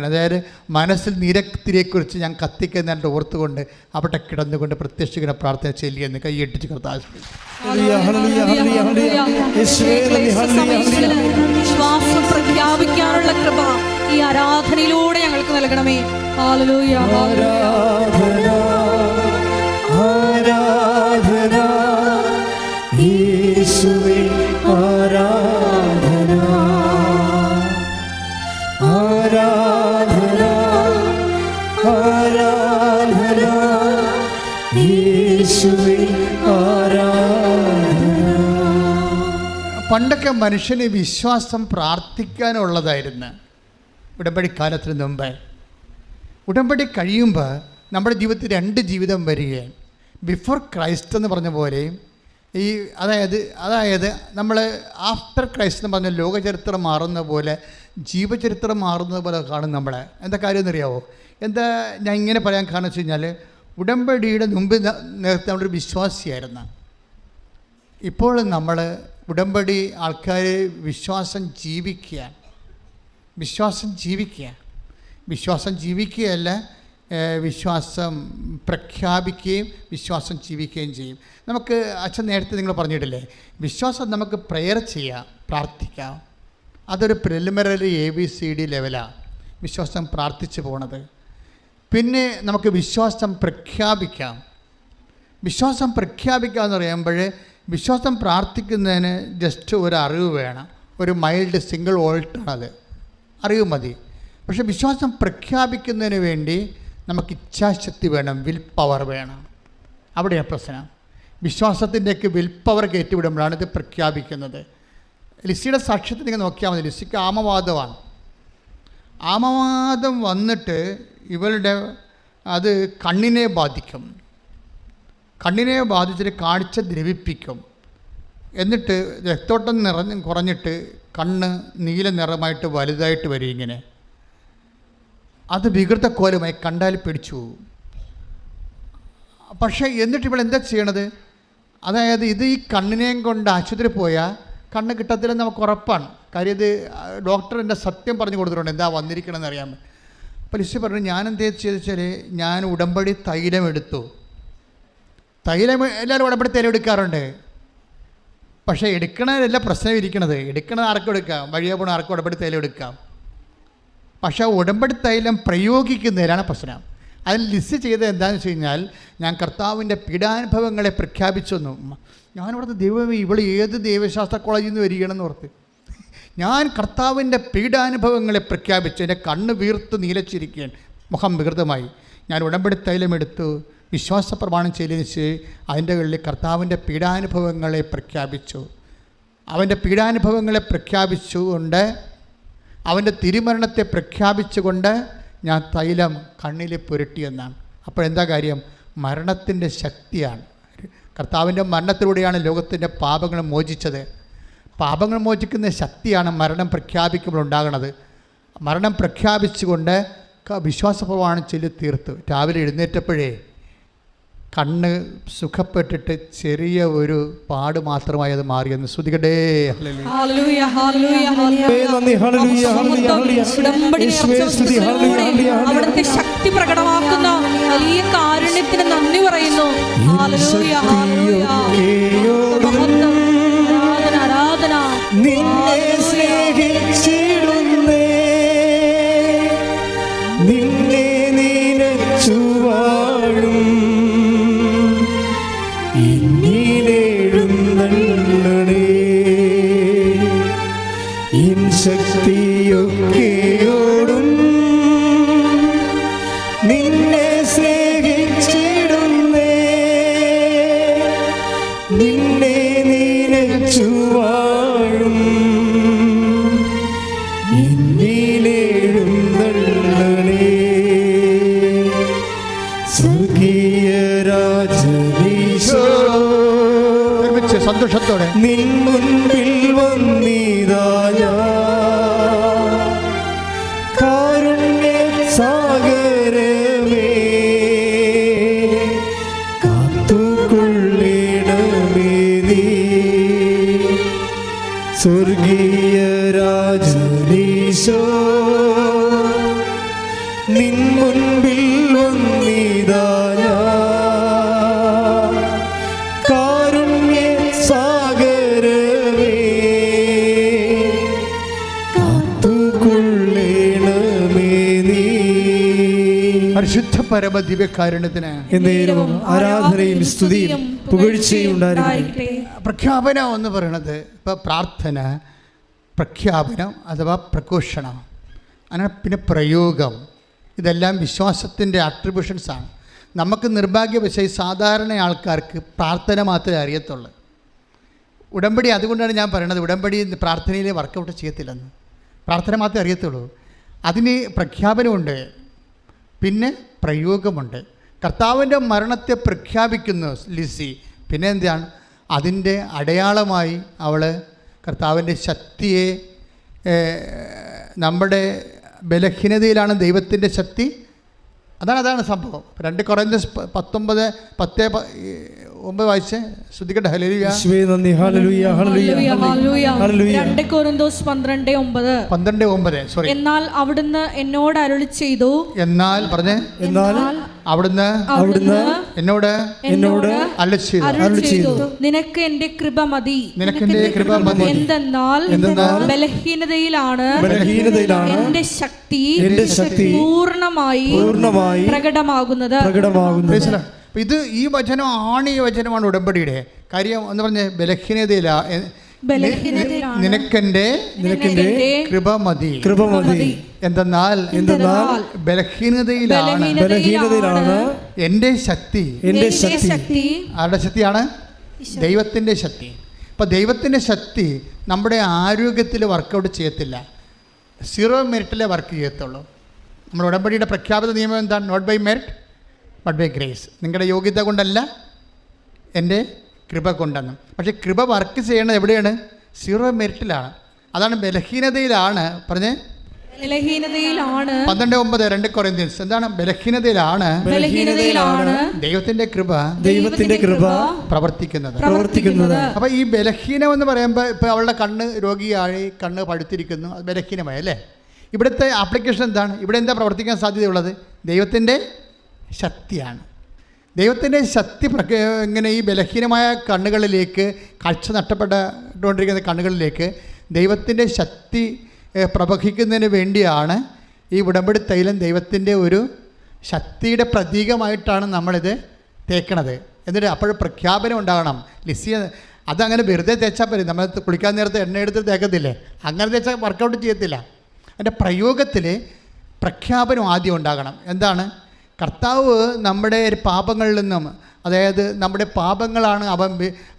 അതായത് മനസ്സിൽ നീലത്തിരിയെക്കുറിച്ച് ഞാൻ കത്തിക്കുന്നതിൻ്റെ ഓർത്തുകൊണ്ട് അവിടെ കിടന്നുകൊണ്ട് പ്രത്യക്ഷീകരണ പ്രാർത്ഥന ചൊല്ലിയെന്ന് കൈയ്യടിച്ച് കർത്താവ്. വിശ്വാസം പ്രഖ്യാപിക്കാനുള്ള കൃപ ഈ ആരാധനയിലൂടെ ഞങ്ങൾക്ക് നൽകണമേ. ഹല്ലേലൂയ. ആരാധന ആരാധന യേശുവേ ആരാധന ആരാധന ആരാധന യേശുവേ ആരാധന. പണ്ടൊക്കെ മനുഷ്യന് വിശ്വാസം പ്രാർത്ഥിക്കാനുള്ളതായിരുന്നു ഉടമ്പടി കാലത്തിന് മുമ്പേ. ഉടമ്പടി കഴിയുമ്പോൾ നമ്മുടെ ജീവിതത്തിൽ 2 ജീവിതം വരികയാണ്. ബിഫോർ ക്രൈസ്റ്റ് എന്ന് പറഞ്ഞ പോലെ ഈ അതായത് നമ്മൾ ആഫ്റ്റർ ക്രൈസ്റ്റ് എന്ന് പറഞ്ഞ ലോകചരിത്രം മാറുന്ന പോലെ ജീവചരിത്രം മാറുന്നത് പോലെ കാണും നമ്മളെ. എന്താ കാര്യം എന്നറിയാവോ? എന്താ ഞാൻ ഇങ്ങനെ പറയാൻ കാരണം വെച്ച് കഴിഞ്ഞാൽ, ഉടമ്പടിയുടെ മുമ്പ് നേരത്തെ നമ്മളൊരു വിശ്വാസിയായിരുന്നു. ഇപ്പോൾ നമ്മൾ ഉടമ്പടി ആൾക്കാർ വിശ്വാസം ജീവിക്കുകയല്ല, വിശ്വാസം പ്രഖ്യാപിക്കുകയും വിശ്വാസം ജീവിക്കുകയും ചെയ്യും. നമുക്ക് അച്ഛൻ നേരത്തെ നിങ്ങൾ പറഞ്ഞിട്ടില്ലേ, വിശ്വാസം നമുക്ക് പ്രെയർ ചെയ്യാം, പ്രാർത്ഥിക്കാം. അതൊരു പ്രിലിമിനറി ABCD ലെവലാണ് വിശ്വാസം പ്രാർത്ഥിച്ചു പോണത്. പിന്നെ നമുക്ക് വിശ്വാസം പ്രഖ്യാപിക്കാം. വിശ്വാസം പ്രഖ്യാപിക്കുക എന്ന് പറയുമ്പോൾ വിശ്വാസം പ്രാർത്ഥിക്കുന്നതിന് ജസ്റ്റ് ഒരു അറിവ് വേണം, ഒരു മൈൽഡ് സിംഗിൾ വോൾട്ടാണത്, അറിവ് മതി. പക്ഷേ വിശ്വാസം പ്രഖ്യാപിക്കുന്നതിന് വേണ്ടി നമുക്ക് ഇച്ഛാശക്തി വേണം, വിൽ പവർ വേണം. അവിടെയാണ് പ്രശ്നം. വിശ്വാസത്തിൻ്റെയൊക്കെ വിൽ പവർ കയറ്റിവിടുമ്പോഴാണ് ഇത് പ്രഖ്യാപിക്കുന്നത്. ലിസിയുടെ സാക്ഷ്യത്തിൽ നിങ്ങൾ നോക്കിയാൽ മതി. ലിസിക്ക് ആമവാദമാണ്. ആമവാദം വന്നിട്ട് ഇവളുടെ അത് കണ്ണിനെ ബാധിക്കും. കണ്ണിനെ ബാധിച്ചിട്ട് കാഴ്ച ദ്രവിപ്പിക്കും. എന്നിട്ട് രക്തോട്ടം കുറഞ്ഞിട്ട് കണ്ണ് നീല നിറമായിട്ട് വലുതായിട്ട് വരും. ഇങ്ങനെ അത് വികൃത കോലമായി കണ്ടാൽ പിടിച്ചു പോകും. പക്ഷേ എന്നിട്ട് ഇവിടെ എന്താ ചെയ്യണത്? അതായത് ഇത് ഈ കണ്ണിനെയും കൊണ്ട് ആശുപത്രി പോയാൽ കണ്ണ് കിട്ടത്തില്ലെന്ന് നമുക്ക് ഉറപ്പാണ്. കാര്യം ഇത് ഡോക്ടർ എൻ്റെ സത്യം പറഞ്ഞു കൊടുത്തിട്ടുണ്ട് എന്താ വന്നിരിക്കണമെന്ന് അറിയാൻ. അപ്പോൾ ലിസി പറഞ്ഞു, ഞാൻ എന്താ ചെയ്തെന്ന് ഞാൻ ഉടമ്പടി തൈലം എടുത്തു. എല്ലാവരും ഉടമ്പടി തൈലം എടുക്കാറുണ്ട്. പക്ഷേ എടുക്കണതല്ല പ്രശ്നം ഇരിക്കണത്. എടുക്കണത് ആർക്കും എടുക്കാം, വഴിയെ പോകണ ആർക്കും ഉടമ്പടി തൈലം എടുക്കാം. പക്ഷേ ഉടമ്പടി തൈലം പ്രയോഗിക്കുന്നതിലാണ് പ്രശ്നം. അതിൽ ലിസ്റ്റ് ചെയ്തത് എന്താണെന്ന് വെച്ച് കഴിഞ്ഞാൽ, ഞാൻ കർത്താവിൻ്റെ പീഡാനുഭവങ്ങളെ പ്രഖ്യാപിച്ചു എന്നു. ഞാനിവിടുത്തെ ദൈവമേ, ഇവൾ ഏത് ദൈവശാസ്ത്ര കോളേജിൽ നിന്ന് വരികയാണെന്ന് ഓർത്ത് ഞാൻ കർത്താവിൻ്റെ പീഡാനുഭവങ്ങളെ പ്രഖ്യാപിച്ചു. എൻ്റെ കണ്ണ് വീർത്ത് നീലച്ചിരിക്കുകയാണ്, മുഖം വികൃതമായി. ഞാൻ ഉടമ്പടി തൈലമെടുത്തു, വിശ്വാസ പ്രമാണം ചെയ്തതിന് അതിൻ്റെ ഉള്ളിൽ കർത്താവിൻ്റെ പീഡാനുഭവങ്ങളെ പ്രഖ്യാപിച്ചു. അവൻ്റെ പീഡാനുഭവങ്ങളെ പ്രഖ്യാപിച്ചുകൊണ്ട്, അവൻ്റെ തിരുമരണത്തെ പ്രഖ്യാപിച്ചുകൊണ്ട് ഞാൻ തൈലം കണ്ണിൽ പുരട്ടിയെന്നാണ്. അപ്പോഴെന്താ കാര്യം? മരണത്തിൻ്റെ ശക്തിയാണ്. കർത്താവിൻ്റെ മരണത്തിലൂടെയാണ് ലോകത്തിൻ്റെ പാപങ്ങൾ മോചിച്ചത്. പാപങ്ങൾ മോചിക്കുന്ന ശക്തിയാണ് മരണം പ്രഖ്യാപിക്കുമ്പോൾ ഉണ്ടാകണത്. മരണം പ്രഖ്യാപിച്ചുകൊണ്ട് വിശ്വാസപ്രമാണം ചൊല്ലി തീർത്തു. രാവിലെ എഴുന്നേറ്റപ്പോഴേ കണ്ണ് സുഖപ്പെട്ടിട്ട് ചെറിയ ഒരു പാട് മാത്രമായി അത് മാറിയെന്ന് സ്തുതിക്കട്ടെ. അവിടുത്തെ ശക്തി പ്രകടമാക്കുന്ന വലിയ കാരുണ്യത്തിന് നന്ദി പറയുന്നു. ആരാധന. നിന്നെ നിനച്ചു വാഴും ശക്തിയൊക്കെയോടും നിന്നെ സ്നേഹിച്ചിടുന്നേ, നിന്നെ നിനച്ചു വാഴും എന്നിലെഴുന്നള്ളണേ. സ്വർഗീയ രാജനീശോ, സന്തോഷത്തോടെ നിൻ മുൻപിൽ വന്നിതാ കാരുണ്യ സാഗരമേ, കാത്തുകൊള്ളിടമേ നീ. സ്വർഗീയ രാജനീശോ, നിൻ മുൻപിൽ വന്നിതാ കാരുണ്യ സാഗരമേ, കാത്തുകൊള്ളണമേ നീ. പരിശുദ്ധ പരമ ദിവ്യകാരുണ്യത്തിന് എന്നേരവും ആരാധനയും സ്തുതിയും പുകഴ്ചയും ഉണ്ടായിരിക്കട്ടെ. പ്രഖ്യാപനം എന്ന് പറയുന്നത് ഇപ്പോൾ പ്രാർത്ഥന, പ്രഖ്യാപനം അഥവാ പ്രഘോഷണം, അങ്ങനെ പിന്നെ പ്രയോഗം, ഇതെല്ലാം വിശ്വാസത്തിൻ്റെ ആട്രിബ്യൂഷൻസാണ്. നമുക്ക് നിർഭാഗ്യവശായി സാധാരണ ആൾക്കാർക്ക് പ്രാർത്ഥന മാത്രമേ അറിയത്തുള്ളൂ. ഉടമ്പടി, അതുകൊണ്ടാണ് ഞാൻ പറയണത് ഉടമ്പടി പ്രാർത്ഥനയിൽ വർക്കൗട്ട് ചെയ്യത്തില്ലെന്ന്. പ്രാർത്ഥന മാത്രമേ അറിയത്തുള്ളൂ. അതിന് പ്രഖ്യാപനമുണ്ട്, പിന്നെ പ്രയോഗമുണ്ട്. കർത്താവിൻ്റെ മരണത്തെ പ്രഖ്യാപിക്കുന്നു ലിസി. പിന്നെ എന്താണ്? അതിൻ്റെ അടയാളമായി അവൾ കർത്താവിൻ്റെ ശക്തിയെ, നമ്മുടെ ബലഹീനതയിലാണ് ദൈവത്തിൻ്റെ ശക്തി. അതാണ് സംഭവം. 2 കൊറിന്ത്യർ 19:10-9 വായിച്ച് ശ്രദ്ധിക്കട്ടെ. ഹല്ലേലൂയ. നന്ദി. ഹല്ലേലൂയ. ഹല്ലേലൂയ. ഹല്ലേലൂയ. 2 കൊരിന്തോസ് 12:9. സോറി. എന്നാൽ അവിടുന്ന് എന്നോട് അരുളി ചെയ്തു. എന്നാൽ പറഞ്ഞേ. എന്നാൽ അവിടുന്ന് എന്നോട് അരുളി ചെയ്തു. നിനക്ക് എൻ്റെ കൃപ മതി. എന്തെന്നാൽ ബലഹീനതയിലാണ് എൻ്റെ ശക്തി പൂർണ്ണമായി പ്രകടമാകുന്നത്. ഇത് ഈ വചനമാണ്, ഈ വചനമാണ് ഉടമ്പടിയുടെ കാര്യം എന്ന് പറഞ്ഞ നിനക്കെന്റെ കൃപ മതി. എന്തെന്നാൽ ബലഹീനതയിലാണ് എൻ്റെ ശക്തി. ആരുടെ ശക്തിയാണ്? ദൈവത്തിൻ്റെ ശക്തി. അപ്പം ദൈവത്തിൻ്റെ ശക്തി നമ്മുടെ ആരോഗ്യത്തിൽ വർക്കൗട്ട് ചെയ്യത്തില്ല, 0 മെറിറ്റിലെ വർക്ക് ചെയ്യത്തുള്ളൂ. നമ്മുടെ ഉടമ്പടിയുടെ പ്രഖ്യാപിത നിയമം എന്താണ്? Not by merit but by grace. നിങ്ങളുടെ യോഗ്യത കൊണ്ടല്ല, എൻ്റെ കൃപ കൊണ്ടെന്ന്. പക്ഷേ കൃപ വർക്ക് ചെയ്യണത് എവിടെയാണ്? 0 മെറിറ്റിലാണ്. അതാണ് ബലഹീനതയിലാണ്. പറഞ്ഞേ. 12:9 2 കൊരിന്ത്യൻസ്. എന്താണ്? ബലഹീനതയിലാണ് ദൈവത്തിന്റെ കൃപ പ്രവർത്തിക്കുന്നത്. അപ്പൊ ഈ ബലഹീനം എന്ന് പറയുമ്പോൾ ഇപ്പൊ അവളുടെ കണ്ണ് രോഗിയായി, കണ്ണ് പഴുത്തിരിക്കുന്നു, അത് ബലഹീനമായി അല്ലേ? ഇവിടുത്തെ ആപ്ലിക്കേഷൻ എന്താണ്? ഇവിടെ എന്താ പ്രവർത്തിക്കാൻ സാധ്യതയുള്ളത്? ദൈവത്തിൻ്റെ ശക്തിയാണ്. ദൈവത്തിൻ്റെ ശക്തി ഇങ്ങനെ ഈ ബലഹീനമായ കണ്ണുകളിലേക്ക്, കാഴ്ച നഷ്ടപ്പെട്ടുകൊണ്ടിരിക്കുന്ന കണ്ണുകളിലേക്ക് ദൈവത്തിൻ്റെ ശക്തി പ്രവഹിക്കുന്നതിന് വേണ്ടിയാണ് ഈ ഉടമ്പടി തൈലം ദൈവത്തിൻ്റെ ഒരു ശക്തിയുടെ പ്രതീകമായിട്ടാണ് നമ്മളിത് തേക്കണത്. എന്നിട്ട് അപ്പോൾ പ്രഖ്യാപനം ഉണ്ടാകണം. ലിസി അതങ്ങനെ വെറുതെ തേച്ചാൽ പോലും, നമ്മൾ കുളിക്കാൻ നേരത്തെ എണ്ണ എടുത്ത് തേക്കത്തില്ലേ, അങ്ങനെ തേച്ചാൽ വർക്കൗട്ട് ചെയ്യത്തില്ല. അതിൻ്റെ പ്രയോഗത്തിൽ പ്രഖ്യാപനം ആദ്യം ഉണ്ടാകണം. എന്താണ്? കർത്താവ് നമ്മുടെ പാപങ്ങളിൽ നിന്നും, അതായത് നമ്മുടെ പാപങ്ങളാണ് അവൻ,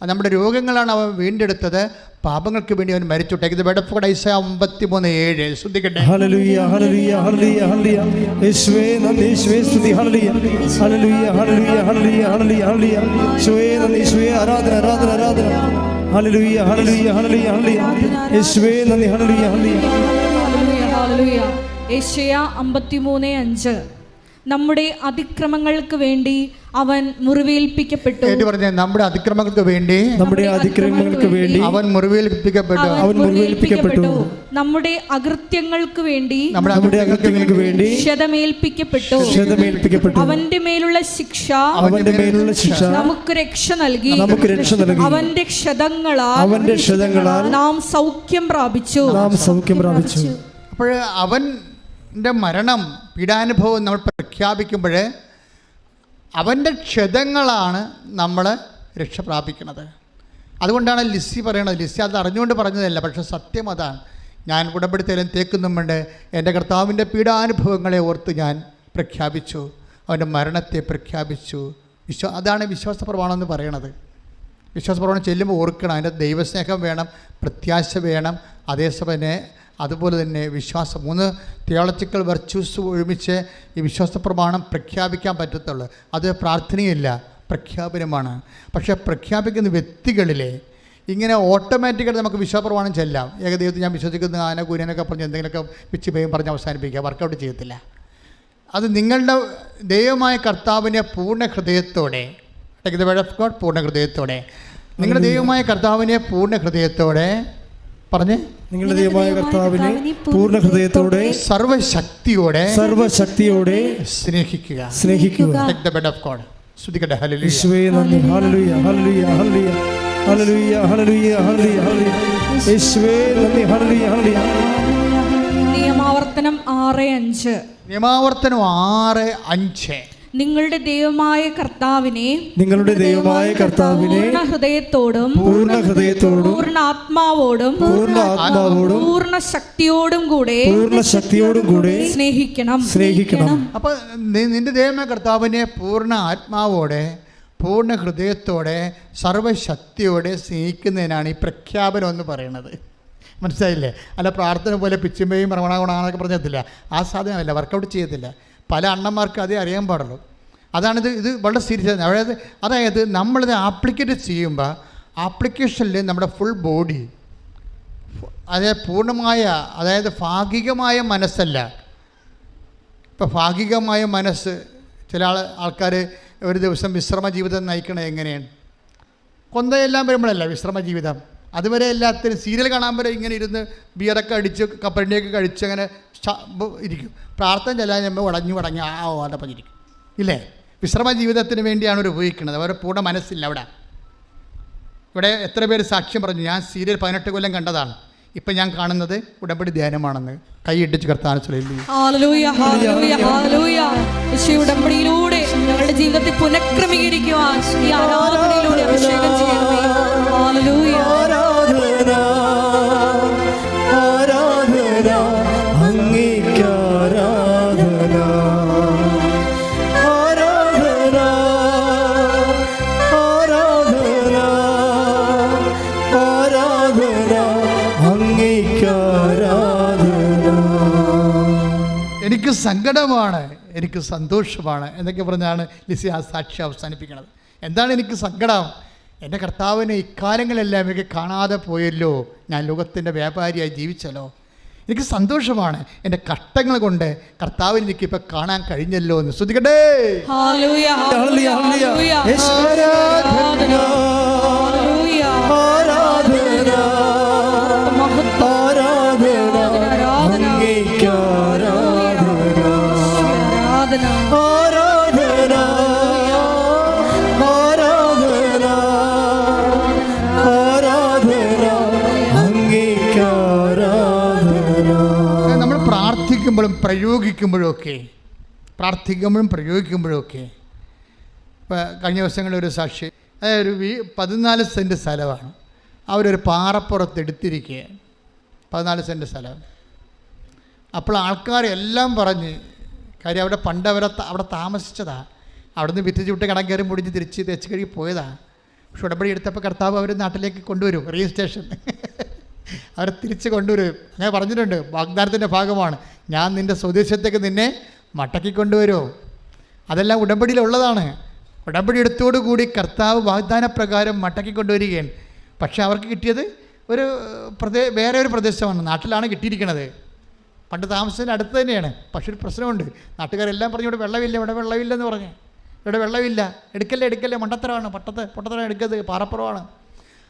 നമ്മുടെ രോഗങ്ങളാണ് അവൻ വീണ്ടെടുത്തത്, പാപങ്ങൾക്ക് വേണ്ടി അവൻ മരിച്ചു. Take bed of God. Isaiah 53:7 ശ്രദ്ധിക്കട്ടെ. ഹല്ലേലൂയ. ഹല്ലേലൂയ. ഹല്ലേലൂയ. ഹല്ലേലൂയ. യേശുവേ നന്ദി. യേശുവേ സ്തുതി. ഹല്ലേലൂയ. ഹല്ലേലൂയ. ഹല്ലേലൂയ. ഹല്ലേലൂയ. ഹല്ലേലൂയ. ഹല്ലേലൂയ. യേശുവേ നന്ദി. യേശുവേ ആരാധന. ആരാധന. ആരാധന. ഹല്ലേലൂയ. ഹല്ലേലൂയ. ഹല്ലേലൂയ. ഹല്ലേലൂയ. യേശുവേ നന്ദി. ഹല്ലേലൂയ. ഹല്ലേലൂയ. ഹല്ലേലൂയ. യേശയ്യ 53:5. നമ്മുടെ അതിക്രമങ്ങൾക്ക് വേണ്ടി അവൻ മുറിവേൽപ്പിക്കപ്പെട്ടു. നമ്മുടെ അതിക്രമങ്ങൾക്ക് വേണ്ടി അവൻ മുറിവേൽപ്പിക്കപ്പെട്ടു. നമ്മുടെ അകൃത്യങ്ങൾക്ക് വേണ്ടി ക്ഷതമേൽപ്പിക്കപ്പെട്ടു. അവന്റെ മേലുള്ള ശിക്ഷ നമുക്ക് രക്ഷ നൽകി. അവന്റെ ക്ഷതങ്ങളാൽ നാം സൗഖ്യം പ്രാപിച്ചു. അപ്പോൾ അവൻ്റെ മരണം, പീഡാനുഭവം നമ്മൾ പ്രഖ്യാപിക്കുമ്പോൾ അവൻ്റെ ക്ഷതങ്ങളാണ് നമ്മൾ രക്ഷ പ്രാപിക്കുന്നത്. അതുകൊണ്ടാണ് ലിസി പറയണത്. ലിസി അത് അറിഞ്ഞുകൊണ്ട് പറഞ്ഞതല്ല, പക്ഷെ സത്യം അതാണ്. ഞാൻ ഉടമ്പടിത്തേലും തേക്കുന്നുമുണ്ട്, എൻ്റെ കർത്താവിൻ്റെ പീഡാനുഭവങ്ങളെ ഓർത്ത് ഞാൻ പ്രഖ്യാപിച്ചു, അവൻ്റെ മരണത്തെ പ്രഖ്യാപിച്ചു. അതാണ് വിശ്വാസ പ്രമാണം എന്ന് പറയണത്. വിശ്വാസ പ്രമാണം ചെല്ലുമ്പോൾ ഓർക്കണം, അതിൻ്റെ ദൈവസ്നേഹം വേണം, പ്രത്യാശ വേണം, അതേസമയം അതുപോലെ തന്നെ വിശ്വാസം. 3 തിയോളജിക്കൽ വെർച്യൂസ് ഒരുമിച്ച് ഈ വിശ്വാസ പ്രമാണം പ്രഖ്യാപിക്കാൻ പറ്റത്തുള്ളൂ. അത് പ്രാർത്ഥനയില്ല, പ്രഖ്യാപനമാണ്. പക്ഷേ പ്രഖ്യാപിക്കുന്ന വ്യക്തികളിലെ ഇങ്ങനെ ഓട്ടോമാറ്റിക്കായിട്ട് നമുക്ക് വിശ്വാസ പ്രമാണം ചെല്ലാം. ഏകദൈവത്തിൽ ഞാൻ വിശ്വസിക്കുന്ന ആനകൂനൊക്കെ പറഞ്ഞ് എന്തെങ്കിലുമൊക്കെ പിച്ച് പേയും പറഞ്ഞ് അവസാനിപ്പിക്കുക, വർക്കൗട്ട് ചെയ്യത്തില്ല. അത് നിങ്ങളുടെ ദൈവമായ കർത്താവിനെ പൂർണ്ണ ഹൃദയത്തോടെ, പൂർണ്ണ ഹൃദയത്തോടെ, നിങ്ങളുടെ ദൈവമായ കർത്താവിനെ പൂർണ്ണ ഹൃദയത്തോടെ പറഞ്ഞ്, നിങ്ങളുടെ ദൈവമായ കർത്താവിനെ പൂർണ്ണ ഹൃദയത്തോടെ സർവശക്തിയോടെ സ്നേഹിക്കുക. Take the bed of God. സ്തുതിക്കട്ടെ. ഹല്ലേലൂയ. യേശുവേ നന്ദി. ഹല്ലേലൂയ. ഹല്ലേലൂയ. ഹല്ലേലൂയ. ഹല്ലേലൂയ. ഹല്ലേലൂയ. ഹല്ലേലൂയ. യേശുവേ നന്ദി. ഹല്ലേലൂയ. ഹല്ലേലൂയ. നിയമാവർത്തനം 6:5. നിയമാവർത്തനം 6:5. നിങ്ങളുടെ ദൈവമായ കർത്താവിനെ പൂർണ്ണ ഹൃദയത്തോടും പൂർണ്ണ ആത്മാവോടും പൂർണ്ണ ശക്തിയോടും കൂടെ സ്നേഹിക്കണം. അപ്പൊ നിന്റെ ദൈവമായ കർത്താവിനെ പൂർണ്ണ ആത്മാവോടെ, പൂർണ്ണ ഹൃദയത്തോടെ, സർവശക്തിയോടെ സ്നേഹിക്കുന്നതിനാണ് ഈ പ്രഖ്യാപനം എന്ന് പറയുന്നത്. മനസ്സിലായില്ലേ? അല്ല പ്രാർത്ഥന പോലെ പിച്ചുമ്പയും പ്രവണഗുണാന്നൊക്കെ പറഞ്ഞിട്ടില്ല. ആ സാധനമല്ല, വർക്കൗട്ട് ചെയ്യത്തില്ല. പല അണ്ണന്മാർക്ക് അതേ അറിയാൻ പാടുള്ളൂ. ഇത് വളരെ സീരിയസ് ആണ്. അതായത് നമ്മളിത് ആപ്ലിക്കേറ്റ് ചെയ്യുമ്പോൾ ആപ്ലിക്കേഷനിൽ നമ്മുടെ ഫുൾ ബോഡി, അതായത് പൂർണ്ണമായ, അതായത് ഭാഗികമായ മനസ്സല്ല. ഇപ്പോൾ ഭാഗികമായ മനസ്സ്, ചില ആൾക്കാർ ഒരു ദിവസം വിശ്രമ ജീവിതം നയിക്കണത് എങ്ങനെയാണ്? കൊന്തയെല്ലാം വരുമ്പോഴല്ല വിശ്രമ ജീവിതം. അതുവരെ എല്ലാത്തിനും സീരിയൽ കാണാൻ വരെ ഇങ്ങനെ ഇരുന്ന് ബിയറൊക്കെ അടിച്ച് കപ്പലിൻ്റെയൊക്കെ കഴിച്ച് അങ്ങനെ ഇരിക്കും. പ്രാർത്ഥന ചെല്ലാൻ നമ്മൾ ഉടഞ്ഞ് അതപ്പഞ്ഞിരിക്കും ഇല്ലേ? വിശ്രമ ജീവിതത്തിന് വേണ്ടിയാണ് അവർ ഉപയോഗിക്കുന്നത്. അവരുടെ പൂർണ്ണ മനസ്സില്ല അവിടെ. ഇവിടെ എത്ര പേര് സാക്ഷ്യം പറഞ്ഞു, ഞാൻ സീരിയൽ 18 കൊല്ലം കണ്ടതാണ്, ഇപ്പം ഞാൻ കാണുന്നത് ഉടമ്പടി ധ്യാനമാണെന്ന്. കൈയിട്ടിച്ച് കർത്താവിനെ ഉടമ്പടിയിലൂടെ ഞങ്ങളുടെ ജീവിതത്തെ പുനഃക്രമീകരിക്കുവാൻ ഈ ആരാധനയിലൂടെ അഭിഷേകം ചെയ്യണമേ. ഹല്ലേലൂയ. ആരാധന ആരാധന അങ്ങേക്ക് ആരാധന ആരാധന ആരാധന ആരാധന അങ്ങേക്ക് ആരാധന. എനിക്ക് സങ്കടമാണ്, എനിക്ക് സന്തോഷമാണ് എന്നൊക്കെ പറഞ്ഞാണ് ലിസി ആ സാക്ഷി അവസാനിപ്പിക്കുന്നത്. എന്താണ് എനിക്ക് സങ്കടം? എൻ്റെ കർത്താവിനെ ഇക്കാലങ്ങളെല്ലാം എനിക്ക് കാണാതെ പോയല്ലോ, ഞാൻ ലോകത്തിൻ്റെ വ്യാപാരിയായി ജീവിച്ചല്ലോ. എനിക്ക് സന്തോഷമാണ്, എൻ്റെ കഷ്ടങ്ങൾ കൊണ്ട് കർത്താവിനെ എനിക്കിപ്പോൾ കാണാൻ കഴിഞ്ഞല്ലോ എന്ന്. ശ്രദ്ധിക്കട്ടെ. പ്രാർത്ഥിക്കുമ്പോഴും പ്രയോഗിക്കുമ്പോഴൊക്കെ ഇപ്പോൾ കഴിഞ്ഞ ദിവസങ്ങളിൽ ഒരു സാക്ഷി, അതായത് 14 സെൻറ്റ് സ്ഥലമാണ്, അവരൊരു പാറപ്പുറത്ത് എടുത്തിരിക്കുക, 14 സെൻറ്റ് സ്ഥലം. അപ്പോൾ ആൾക്കാരെല്ലാം പറഞ്ഞ്, കാര്യം അവിടെ പണ്ട് അവിടെ താമസിച്ചതാണ്, അവിടെ നിന്ന് വിറ്റ് വിട്ട് കടം കയറി മുടിഞ്ഞ് തിരിച്ച് തെച്ച് കഴുകി പോയതാണ്. പക്ഷെ ഉടമ്പടി എടുത്തപ്പോൾ കർത്താവ് അവർ നാട്ടിലേക്ക് കൊണ്ടുവരും, രജിസ്ട്രേഷൻ അവരെ തിരിച്ച് കൊണ്ടുവരും. അങ്ങനെ പറഞ്ഞിട്ടുണ്ട്, വാഗ്ദാനത്തിൻ്റെ ഭാഗമാണ്, ഞാൻ നിൻ്റെ സ്വദേശത്തേക്ക് നിന്നെ മടക്കി കൊണ്ടുവരും. അതെല്ലാം ഉടമ്പടിയിലുള്ളതാണ്. ഉടമ്പടി എടുത്തോടുകൂടി കർത്താവ് വാഗ്ദാന പ്രകാരം മടക്കി കൊണ്ടുവരികയാണ്. പക്ഷേ അവർക്ക് കിട്ടിയത് വേറെ ഒരു പ്രദേശമാണ്, നാട്ടിലാണ് കിട്ടിയിരിക്കുന്നത്. പണ്ട് താമസത്തിന് അടുത്ത് തന്നെയാണ്. പക്ഷെ ഒരു പ്രശ്നമുണ്ട്, നാട്ടുകാരെല്ലാം പറഞ്ഞു ഇവിടെ വെള്ളമില്ലെന്ന് പറഞ്ഞ്, ഇവിടെ വെള്ളമില്ല, എടുക്കല്ലേ, മണ്ടത്തരമാണ്, പൊട്ടത്തരം എടുക്കരുത്, പാറപ്പുറമാണ്.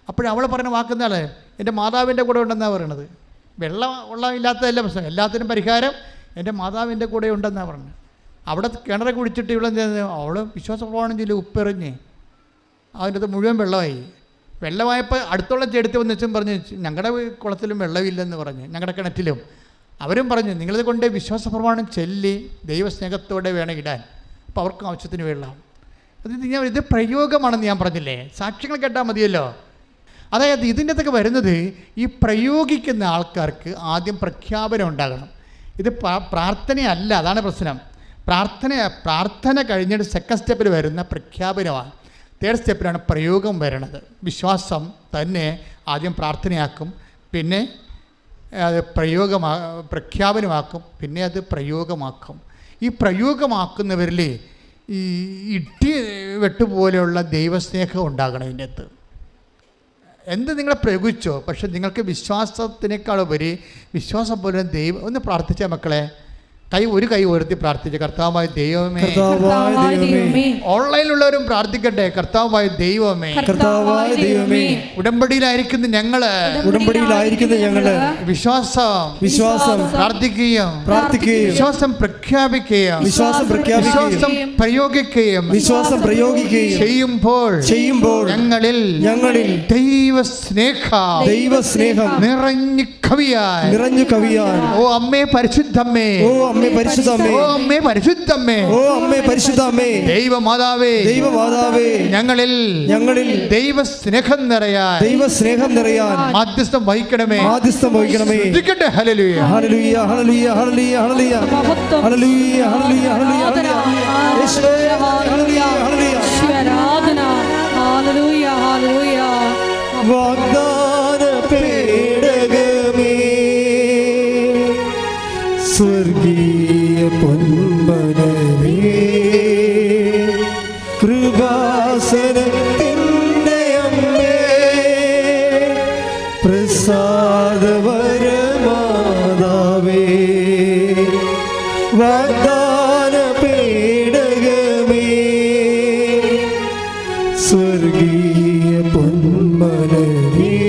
അപ്പോഴവൾ പറഞ്ഞ വാക്കുന്നാൾ എൻ്റെ മാതാവിൻ്റെ കൂടെ ഉണ്ടെന്നാണ് പറയണത്. വെള്ളം ഇല്ലാത്തതല്ല പ്രശ്നം, എല്ലാത്തിനും പരിഹാരം എൻ്റെ മാതാവിൻ്റെ കൂടെ ഉണ്ടെന്നാണ് പറഞ്ഞത്. അവിടെ കിണറ് കുടിച്ചിട്ട് അവൾ വിശ്വാസപ്രമാണം ചെയ്ത് ഉപ്പെറിഞ്ഞ് അതിൻ്റെ അത് മുഴുവൻ വെള്ളമായപ്പോൾ അടുത്തുള്ള ചെടുത്ത് വന്ന് വെച്ചും പറഞ്ഞ് ഞങ്ങളുടെ കുളത്തിലും വെള്ളമില്ലെന്ന് പറഞ്ഞ്, ഞങ്ങളുടെ കിണറ്റിലും. അവരും പറഞ്ഞു നിങ്ങളിത് കൊണ്ട് വിശ്വാസപ്രമാണം ചൊല്ലി ദൈവസ്നേഹത്തോടെ വേണം ഇടാൻ, അപ്പോൾ അവർക്കും ആവശ്യത്തിന് വെള്ളം. ഇത് പ്രയോഗമാണെന്ന് ഞാൻ പറഞ്ഞില്ലേ, സാക്ഷ്യങ്ങൾ കേട്ടാൽ മതിയല്ലോ. അതായത് ഇതിൻ്റെ അകത്തൊക്കെ വരുന്നത് ഈ പ്രയോഗിക്കുന്ന ആൾക്കാർക്ക് ആദ്യം പ്രഖ്യാപനം ഉണ്ടാകണം. ഇത് പ്രാർത്ഥനയല്ല, അതാണ് പ്രശ്നം. പ്രാർത്ഥന കഴിഞ്ഞിട്ട് സെക്കൻഡ് സ്റ്റെപ്പിൽ വരുന്ന പ്രഖ്യാപനമാണ്. തേർഡ് സ്റ്റെപ്പിലാണ് പ്രയോഗം വരുന്നത്. വിശ്വാസം തന്നെ ആദ്യം പ്രാർത്ഥനയാക്കും, പിന്നെ അത് പ്രഖ്യാപനമാക്കും, പിന്നെ അത് പ്രയോഗമാക്കും. ഈ പ്രയോഗമാക്കുന്നവരിൽ ഈ ഇട്ടി വെട്ടുപോലെയുള്ള ദൈവസ്നേഹം ഉണ്ടാകണം ഇതിൻ്റെ അകത്ത്. എന്ത് നിങ്ങളെ പ്രയോഗിച്ചോ, പക്ഷെ നിങ്ങൾക്ക് വിശ്വാസത്തിനേക്കാളുപരി വിശ്വാസം പോലെ ദൈവം ഒന്ന് പ്രാർത്ഥിച്ച മക്കളെ, ഒരു കൈ ഉയർത്തി പ്രാർത്ഥിച്ച കർത്താവായ ദൈവമേ. ഓൺലൈനിലുള്ളവരും പ്രാർത്ഥിക്കട്ടെ, കർത്താവായ ദൈവമേ. ഉടമ്പടിയിലായിരിക്കുന്ന ഞങ്ങള് വിശ്വാസം പ്രാർത്ഥിക്കുകയും വിശ്വാസം പ്രഖ്യാപിക്കുകയും വിശ്വാസം പ്രയോഗിക്കുകയും ചെയ്യുമ്പോൾ ഞങ്ങളിൽ ദൈവസ്നേഹം നിറഞ്ഞു കവിയാൻ. ഓ അമ്മേ പരിശുദ്ധമ്മേ, പരിശുദ്ധമ്മേ, ദൈവമാതാവേ, ഞങ്ങളിൽ ദൈവസ്നേഹം നിറയാൻ മാധ്യസ്ഥം വഹിക്കണമേ. ഹല്ലേലൂയ, ഹല്ലേലൂയ, ഹല്ലേലൂയ, ഹല്ലേലൂയ, ഹല്ലേലൂയ, ഹല്ലേലൂയ, ഹല്ലേലൂയ, ഹല്ലേലൂയ. വാഗ്ദാന പേടകമേ, സ്വർഗീയ പൊൻപനമേ, കൃപാസനത്തിൻ്റെ അമ്മേ, പ്രസാദവരമാതാവേ, വാഗ്ദാന പേടകമേ, സ്വർഗീയ പൊന്മലരേ,